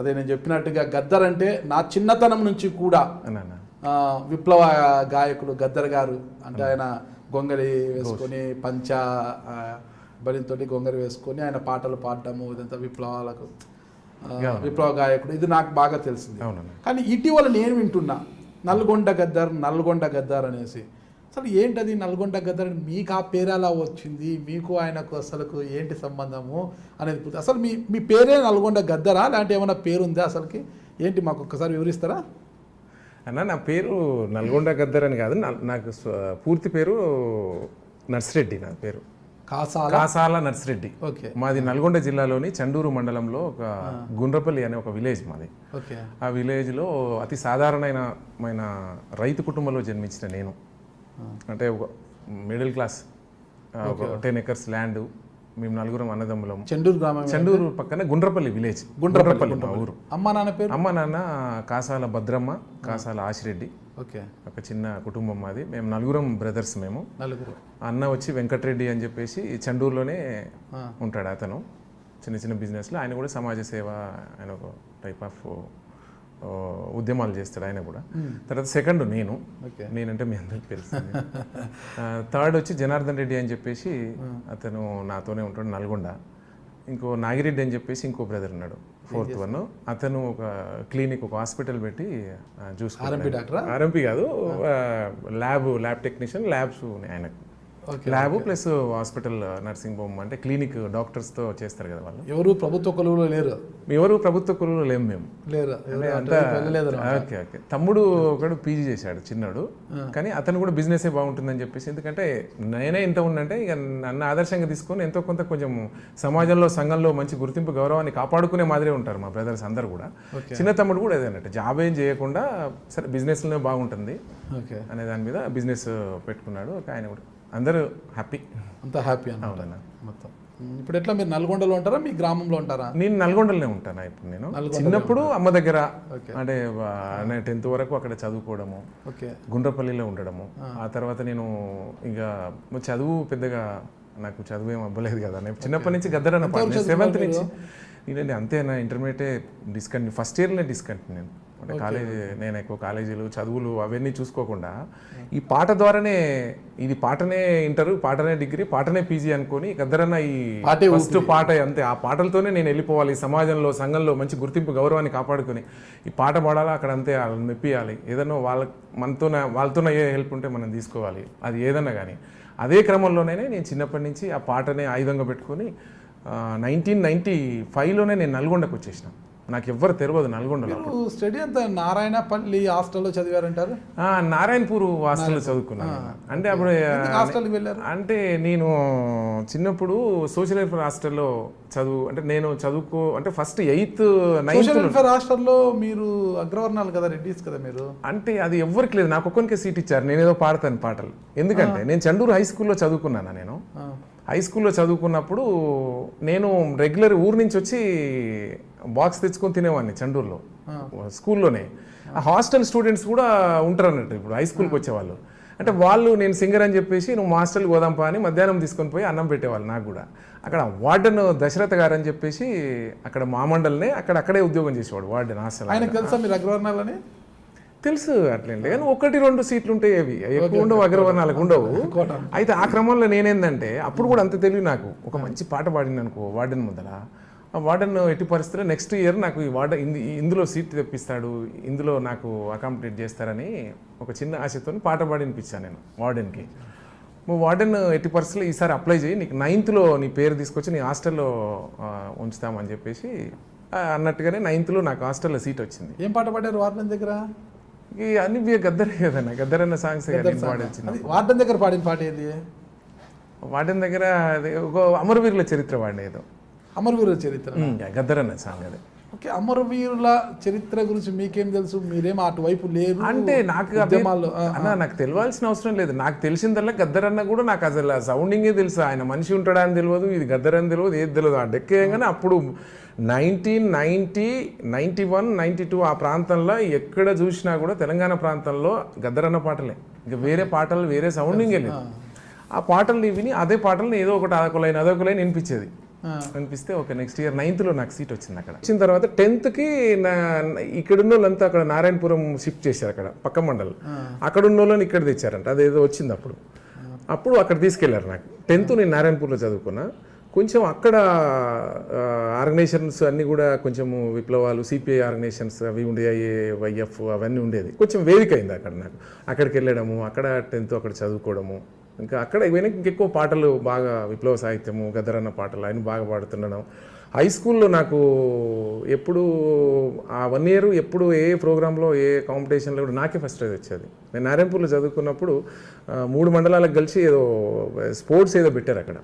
అదే నేను చెప్పినట్టుగా గద్దర్ అంటే నా చిన్నతనం నుంచి కూడా విప్లవ గాయకుడు గద్దర్ గారు అంటే ఆయన గొంగళి వేసుకొని పంచా బలితోటి గొంగళి వేసుకొని ఆయన పాటలు పాడటము ఇదంతా విప్లవ గాయకుడు ఇది నాకు బాగా తెలిసింది. కానీ ఇటీవల నేను వింటున్నా నల్గొండ గద్దర్ అనేసి. అసలు ఏంటది నల్గొండ గద్దర్? మీకు ఆ పేరు ఎలా వచ్చింది? మీకు ఆయనకు అసలుకు ఏంటి సంబంధము అనేది అసలు మీ పేరే నల్గొండ గద్దరా లేదంటే ఏమైనా పేరు ఉందా అసలుకి? ఏంటి మాకు ఒక్కసారి వివరిస్తారా? అన్న నా పేరు నల్గొండ గద్దర్ అని కాదు, నాకు పూర్తి పేరు నర్సిరెడ్డి. నా పేరు కాసాల నర్సిరెడ్డి. మాది నల్గొండ జిల్లాలోని చండూరు మండలంలో ఒక గుండ్రపల్లి అనే ఒక విలేజ్ మాది. ఆ విలేజ్లో అతి సాధారణమైన రైతు కుటుంబంలో జన్మించిన నేను. అంటే ఒక మిడిల్ క్లాస్, ఒక 10 acres ల్యాండ్, మేము నలుగురం అన్నదమ్ములం. చండూరు పక్కన గుండ్రపల్లి విలేజ్, గుండ్రపల్లి మా ఊరు. అమ్మ నాన్న కాసాల భద్రమ్మ, కాసాల ఆశిరెడ్డి. ఒక చిన్న కుటుంబం మాది. మేము నలుగురం బ్రదర్స్. మేము అన్న వచ్చి వెంకటరెడ్డి అని చెప్పేసి చండూరులోనే ఉంటాడు. అతను చిన్న చిన్న బిజినెస్లో ఆయన కూడా సమాజ సేవ, ఆయన ఒక టైప్ ఆఫ్ ఉద్యమాలు చేస్తాడు ఆయన కూడా. తర్వాత సెకండ్ నేనంటే మీ అందరికి తెలుస్తుంది. థర్డ్ వచ్చి జనార్దన్ రెడ్డి అని చెప్పేసి అతను నాతోనే ఉంటాడు నల్గొండ. ఇంకో నాగిరెడ్డి అని చెప్పేసి ఇంకో బ్రదర్ ఉన్నాడు, ఫోర్త్ వన్. అతను ఒక క్లినిక్, ఒక హాస్పిటల్ పెట్టి చూసుకుంటాడు. ఆర్ఎంపీ కాదు, ల్యాబ్ టెక్నీషియన్, ల్యాబ్స్ ఆయనకు. Lab plus hospital, nursing home అంటే క్లినిక్, డాక్టర్స్తో చేస్తారు కదా వాళ్ళు. ఎవరు ప్రభుత్వ కొలువులో లేరు? ఎవరు ప్రభుత్వ కొలువులో లేము మేము. ఓకే. తమ్ముడు ఒకడు పీజీ చేశాడు చిన్నాడు, కానీ అతను కూడా బిజినెసే బాగుంటుందని చెప్పేసి, ఎందుకంటే నేనే ఇంత ఉండంటే ఇక నన్ను ఆదర్శంగా తీసుకొని ఎంతో కొంత కొంచెం సమాజంలో, సంఘంలో మంచి గుర్తింపు, గౌరవాన్ని కాపాడుకునే మాదిరే ఉంటారు మా బ్రదర్స్ అందరు కూడా. చిన్న తమ్ముడు కూడా అదేనట్టు, జాబ్ ఏం చేయకుండా సరే బిజినెస్లోనే బాగుంటుంది అనే దాని మీద బిజినెస్ పెట్టుకున్నాడు. ఆయన కూడా అందరూ హ్యాపీ, అంతా హ్యాపీ అన్న మొత్తం. ఇప్పుడు ఎట్లా మీరు నల్గొండలో ఉంటారా, మీ గ్రామంలో ఉంటారా? నేను నల్గొండలోనే ఉంటాను. ఇప్పుడు నేను చిన్నప్పుడు అమ్మ దగ్గర, అంటే 10th వరకు అక్కడ చదువుకోవడము, గుండ్రపల్లిలో ఉండడము. ఆ తర్వాత నేను ఇంకా చదువు పెద్దగా నాకు చదువు ఏం అవ్వలేదు కదా. నేను చిన్నప్పటి నుంచి గద్దర్ అన్న 7th నుంచి నేను అంతేనా, ఇంటర్మీడియట్ డిస్కంటిన్యూ, ఫస్ట్ ఇయర్లోనే డిస్కంటిన్యూ. అంటే నేను ఎక్కువ కాలేజీలు, చదువులు అవన్నీ చూసుకోకుండా ఈ పాట ద్వారానే, ఇది పాటనే ఇంటర్, పాటనే డిగ్రీ, పాటనే పీజీ అనుకొని గద్దరన్న ఈ ఫస్ట్ పాట అంతే, ఆ పాటలతోనే నేను వెళ్ళిపోవాలి, సమాజంలో, సంఘంలో మంచి గుర్తింపు, గౌరవాన్ని కాపాడుకొని ఈ పాట పాడాలా, అక్కడ అంతే వాళ్ళని మెప్పియాలి. ఏదన్నా వాళ్ళతోనే ఏ హెల్ప్ ఉంటే మనం తీసుకోవాలి, అది ఏదన్నా కానీ. అదే క్రమంలోనే నేను చిన్నప్పటి నుంచి ఆ పాటనే ఆయుధంగా పెట్టుకొని 1995లోనే నేను నల్గొండకు వచ్చేసిన. నాకు ఎవ్వరు తెలియదు నల్గొండలో. స్టడీ అంతా నారాయణపల్లి హాస్టల్లో చదివారంటారు? నారాయణపూర్ హాస్టల్లో చదువుకున్నాను. అంటే అప్పుడు హాస్టల్కి వెళ్ళారు అంటే నేను చిన్నప్పుడు సోషల్ వెల్ఫేర్ హాస్టల్లో అంటే నేను అంటే first 8th 9th social welfare హాస్టల్లో మీరు అగ్రవర్ణాలు కదా, రెడ్డిస్ కదా మీరు. అంటే అది ఎవ్వరికి లేదు, నాకు ఒక్కరికే సీట్ ఇచ్చారు. నేను ఏదో పాడతాను పాటలు, ఎందుకంటే నేను చండూరు హై స్కూల్లో చదువుకున్నాను. నేను హై స్కూల్లో చదువుకున్నప్పుడు నేను రెగ్యులర్ ఊరు నుంచి వచ్చి బాక్స్ తెచ్చుకొని తినేవాడిని చండూరులో స్కూల్లోనే. ఆ హాస్టల్ స్టూడెంట్స్ కూడా ఉంటారు అన్నట్టు ఇప్పుడు హై స్కూల్కి వచ్చేవాళ్ళు. అంటే వాళ్ళు నేను సింగర్ అని చెప్పేసి నువ్వు మా హాస్టల్కి పోదాంపా అని మధ్యాహ్నం తీసుకొని పోయి అన్నం పెట్టేవాళ్ళు నాకు కూడా. అక్కడ వార్డెన్ దశరథ గారు అని చెప్పేసి అక్కడ మా మండలినే అక్కడే ఉద్యోగం చేసేవాడు వార్డెన్ హాస్టల్. ఆయనకు తెలుసా మీరు అగ్రవర్ణాలని? తెలుసు అట్లేండి, కానీ 1-2 సీట్లు ఉంటాయి, అవి ఎక్కువ ఉండవు, అగ్రవర్ణాలకు ఉండవు. అయితే ఆ క్రమంలో నేనేందంటే అప్పుడు కూడా అంత తెలివి నాకు. ఒక మంచి పాట పాడింది అనుకో వార్డెన్ ముందర, ఆ వార్డెన్ ఎట్టి పరిస్థితుల్లో నెక్స్ట్ ఇయర్ నాకు ఈ ఇందులో సీట్ తెప్పిస్తాడు, ఇందులో నాకు అకామిడేట్ చేస్తారని ఒక చిన్న ఆశతో పాట పాడినిపించాను నేను వార్డెన్కి. వార్డెన్ ఎట్టి పరిస్థితుల్లో ఈసారి అప్లై చేయి, నీకు 9thలో నీ పేరు తీసుకొచ్చి నీ హాస్టల్లో ఉంచుతామని చెప్పేసి అన్నట్టుగానే 9thలో నాకు హాస్టల్లో సీట్ వచ్చింది. ఏం పాట పాడారు వార్డెన్ దగ్గర? అన్ని గద్దరే కదన్న, గద్దరన్న సాంగ్స్ వార్డెన్ దగ్గర పాడిన పాట ఏది? వార్డెన్ దగ్గర ఒక అమరవీరుల చరిత్ర వాడిన ఏదో. అమరవీరుల చరిత్ర గద్దరన్న సాంగ్ అది. ఓకే, అమరవీరుల చరిత్ర గురించి మీకేం తెలుసు? మీరేం అటువైపు లేదు. అంటే నాకు నాకు తెలియాల్సిన అవసరం లేదు. నాకు తెలిసిందల్లా గద్దరన్న కూడా నాకు అసలు సౌండింగే తెలుసు. ఆయన మనిషి ఉంటాడా అని తెలియదు, ఇది గద్దరని తెలియదు, ఏది తెలియదు. ఆ డెక్కేయంగానే అప్పుడు 1990, 91, 92 ఆ ప్రాంతంలో ఎక్కడ చూసినా కూడా తెలంగాణ ప్రాంతంలో గద్దరన్న పాటలే, ఇంకా వేరే పాటలు వేరే సౌండింగే లేదు. ఆ పాటల్ని విని అదే పాటల్ని ఏదో ఒకటి అదొక లైన్ వినిపించేది. అనిపిస్తే ఓకే నెక్స్ట్ ఇయర్ 9th నాకు సీట్ వచ్చింది అక్కడ. వచ్చిన తర్వాత 10th ఇక్కడున్న వాళ్ళంతా అక్కడ నారాయణపురం షిఫ్ట్ చేశారు, అక్కడ పక్క మండలం. అక్కడ ఉన్న వాళ్ళని ఇక్కడ తెచ్చారంట, అదేదో వచ్చింది అప్పుడు అక్కడ తీసుకెళ్లారు. నాకు 10th నేను నారాయణపూర్లో చదువుకున్నా. కొంచెం అక్కడ ఆర్గనైజేషన్స్ అన్నీ కూడా కొంచెము విప్లవాలు, సిపిఐ ఆర్గనైజేషన్స్ అవి ఉండేవి, వైఎఫ్ అవన్నీ ఉండేది. కొంచెం వేదిక అయింది అక్కడ నాకు. అక్కడికి వెళ్ళడము, అక్కడ 10th అక్కడ చదువుకోవడము. ఇంకా అక్కడ ఇవన్నీ ఇంకెక్కువ పాటలు బాగా విప్లవ సాహిత్యము, గద్దరన్న పాటలు ఆయన బాగా పాడుతుండడం. హై స్కూల్లో నాకు ఎప్పుడు ఆ 1 year ఎప్పుడు ఏ ప్రోగ్రాంలో ఏ కాంపిటీషన్లో కూడా నాకే ఫస్ట్ ప్రైజ్ వచ్చేది. నేను నారాయణపూర్లో చదువుకున్నప్పుడు 3 మండలాలకు కలిసి ఏదో స్పోర్ట్స్ ఏదో పెట్టారు అక్కడ.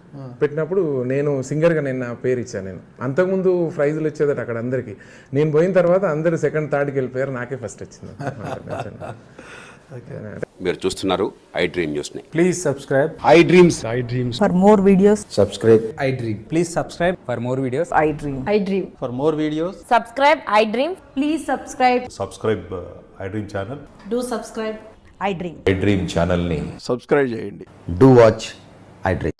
పెట్టినప్పుడు నేను సింగర్గా నా పేరు ఇచ్చాను. నేను అంతకుముందు ప్రైజులు వచ్చేదట అక్కడ అందరికీ. నేను పోయిన తర్వాత అందరూ 2nd 3rd వెళ్ళిపోయారు, నాకే ఫస్ట్ వచ్చింది. మీరు చూస్తున్నారు ఐ డ్రీమ్ న్యూస్ ని. Please subscribe I dreams For more videos, subscribe I Dream. Please subscribe for more videos. I dream. I dream. for more videos. Subscribe, I dream. Please subscribe. Subscribe I dream channel. Do subscribe. I dream. I dream ఛానల్ని subscribe చేయండి. do watch I dream.